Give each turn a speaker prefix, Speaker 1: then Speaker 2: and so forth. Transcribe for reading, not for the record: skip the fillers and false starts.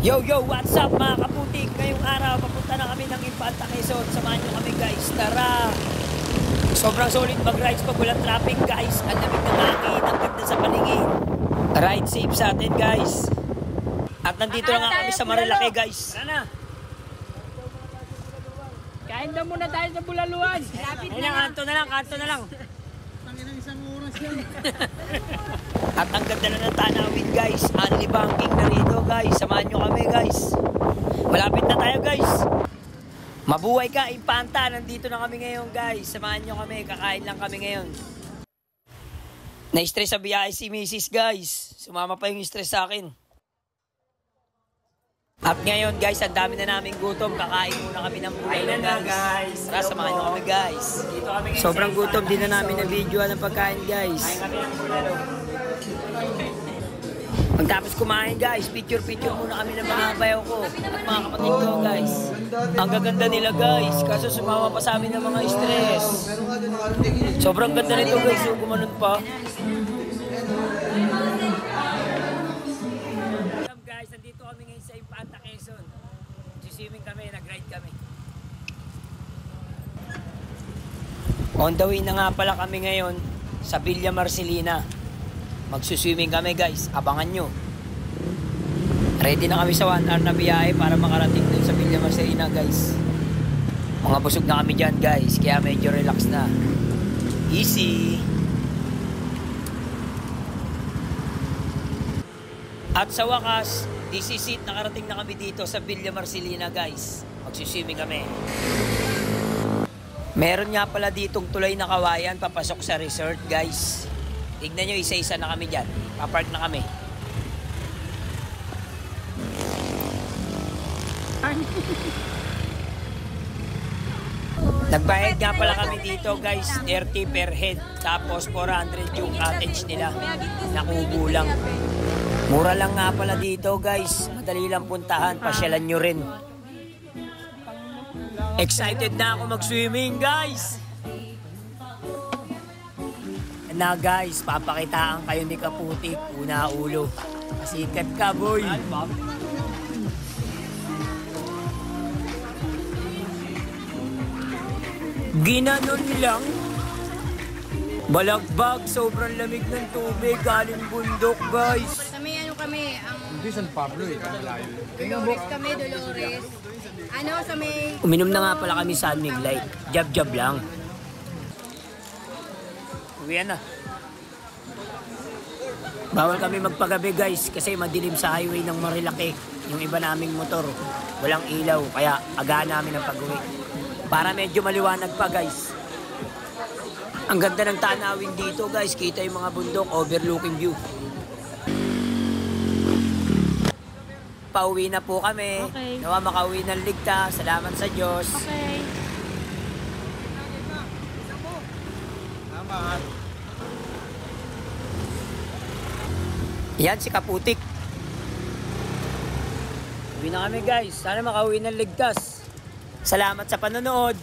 Speaker 1: Yo, what's up mga kaputik? Ngayong araw, papunta na kami ng Infanta Quezon. Samahan nyo kami guys, tara! Sobrang solid mag-rides pag walang traffic guys. Ang lamig ng hangin, ang ganda sa paningin. Ride safe sa atin guys. At nandito na nga kami sa Marilaki guys. Tara na!
Speaker 2: Kain daw muna tayo sa Bulaluan.
Speaker 1: Kanto na lang.
Speaker 2: Panginang isang oras yan.
Speaker 1: At ang ganda na ng tanawin guys. Only banking na rito guys. Samahan nyo kami guys. Malapit na tayo guys. Mabuhay ka, Infanta. Nandito na kami ngayon guys. Samahan nyo kami. Kakain lang kami ngayon. Na-stress sa biyahe si Mrs. guys. Sumama pa yung stress sa akin. At ngayon guys, ang dami na naming gutom. Kakain muna kami ng bulalo guys. Tara, samahan nyo kami guys. Sobrang gutom din na namin na video ng pagkain guys. Pagtapos kumain guys, picture muna kami ng mga bayaw ko at mga kapatid ko guys. Ang gaganda nila guys, kaso sumama pa sa amin ng mga stress. Sobrang ganda nito guys, so gumanon pa. Guys, nandito kami ngayon sa Infanta Quezon. Swimming kami, nag-ride kami. On the way na nga pala kami ngayon sa Villa Marcelina. Magsuswimming kami guys, abangan nyo. Ready na kami sa 1 hour na biyahe para makarating dun sa Villa Marcelina guys. Mga busog na kami dyan guys, kaya medyo relax na. Easy. At sa wakas, this is it, nakarating na kami dito sa Villa Marcelina guys. Magsuswimming kami. Meron nga pala ditong tulay na kawayan papasok sa resort guys. Tignan nyo, isa-isa na kami dyan. Papark na kami. Nagbayad nga pala kami dito guys, 30 per head. Tapos 400 yung cottage nila. Nakubo lang. Mura lang nga pala dito guys. Madali lang puntahan, pasyalan nyo rin. Excited na ako mag-swimming guys. Na guys, papakitaan kayo ni Kaputik, una ulo. Pasikat ka boy. Ginanon lang. Balagbag, sobrang lamig ng tubig, galing bundok guys.
Speaker 3: Sa may ano kami, ang
Speaker 2: Hindi San Pablo eh, malayo.
Speaker 3: Dolores kami, Dolores. Ano sa may...
Speaker 1: Uminom na nga pala kami sa Mig Light. Jab lang. Uwian na. Bawal kami magpagabi guys kasi madilim sa highway ng Marilaki. Yung iba naming motor, walang ilaw kaya agahan namin ang pag-uwi. Para medyo maliwanag pa guys. Ang ganda ng tanawin dito guys. Kita yung mga bundok, overlooking view. Pauwi na po kami.
Speaker 3: Okay.
Speaker 1: Nawa makauwi ng ligtas. Salamat sa Diyos.
Speaker 3: Okay.
Speaker 1: Yan si Kaputik. Uwi na kami guys. Sana makauwi ng ligtas. Salamat sa panonood.